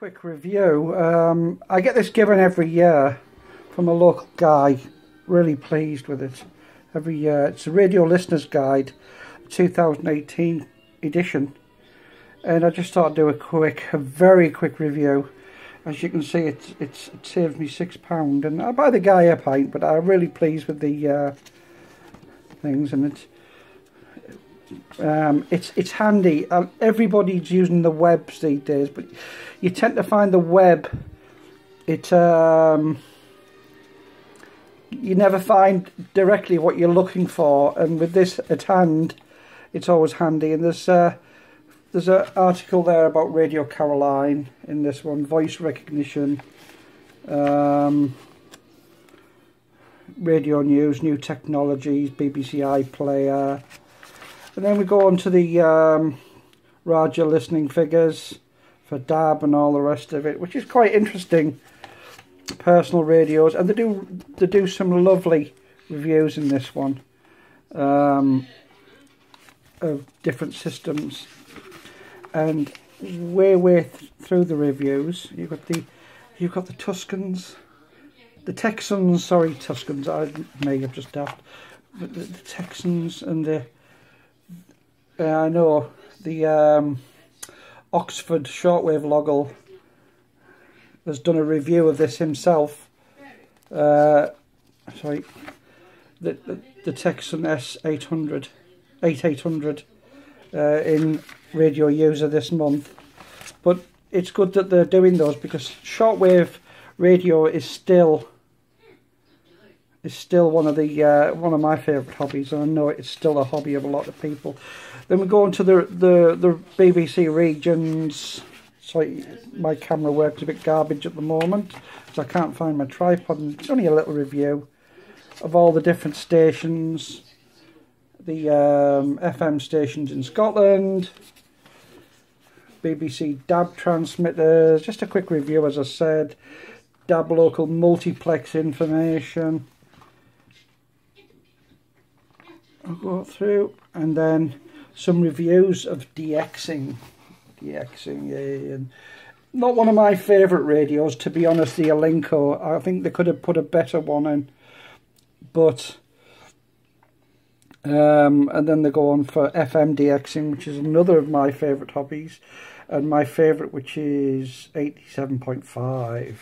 quick review. I get this given every year from a local guy. Really pleased with it every year. It's a Radio Listener's Guide 2018 edition, and I just thought I'd do a very quick review. As you can see, it saves me £6, and I buy the guy a pint, but I'm really pleased with the things, and it's handy. Everybody's using the webs these days, but you tend to find the web, you never find directly what you're looking for, and with this at hand, it's always handy. And there's an article there about Radio Caroline in this one, voice recognition, radio news, new technologies, BBC iPlayer, and then we go on to the radio listening figures for DAB and all the rest of it, which is quite interesting. Personal radios, and they do some lovely reviews in this one of different systems. And way through the reviews, you've got the Tuscans, the Texans. Sorry, Tuscans. I may have just daft. But the Texans and the I know the Oxford Shortwave Loggle has done a review of this himself. Sorry, the Texan S800, 8800 in Radio User this month. But it's good that they're doing those, because shortwave radio is still one of my favourite hobbies, and I know it's still a hobby of a lot of people. Then we go on to the BBC regions. Sorry, my camera works a bit garbage at the moment, so I can't find my tripod. And it's only a little review of all the different stations, the FM stations in Scotland, BBC DAB transmitters, just a quick review, as I said, DAB local multiplex information. I'll go through, and then some reviews of DXing, and not one of my favourite radios, to be honest, the Alinco. I think they could have put a better one in, but and then they go on for FM DXing, which is another of my favourite hobbies, and my favourite, which is 87.5.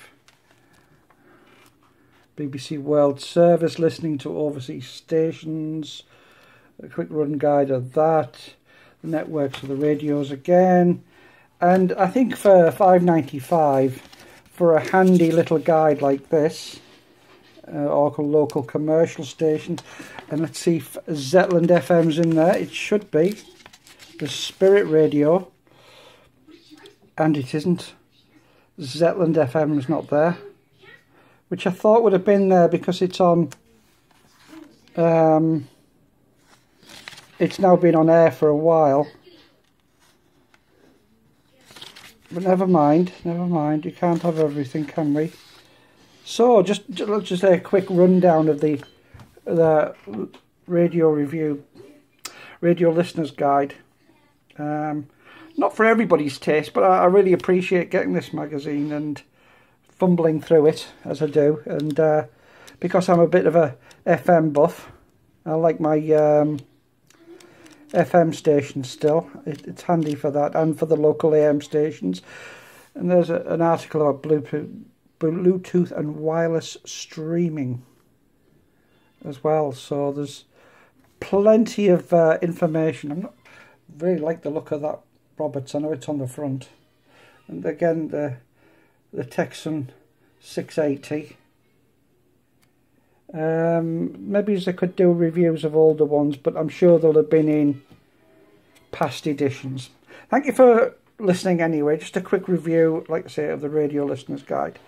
BBC World Service, listening to overseas stations, a quick run guide of that, the networks of the radios again. And I think for £5.95 for a handy little guide like this, or local commercial station, and let's see if Zetland FM's in there. It should be. The Spirit Radio, and it isn't. Zetland FM is not there, which I thought would have been there because it's on. It's now been on air for a while. But never mind, you can't have everything, can we? So, let's just a quick rundown of the radio review, Radio Listener's Guide. Not for everybody's taste, but I really appreciate getting this magazine and fumbling through it, as I do. And because I'm a bit of a FM buff, I like my FM stations still. It's handy for that, and for the local AM stations. And there's an article about Bluetooth and wireless streaming as well. So there's plenty of information. I'm not really like the look of that Roberts. I know it's on the front. And again, the Texan 680. Maybe they could do reviews of older ones, but I'm sure they'll have been in past editions. Thank you for listening anyway. Just a quick review, like I say, of the Radio Listener's Guide.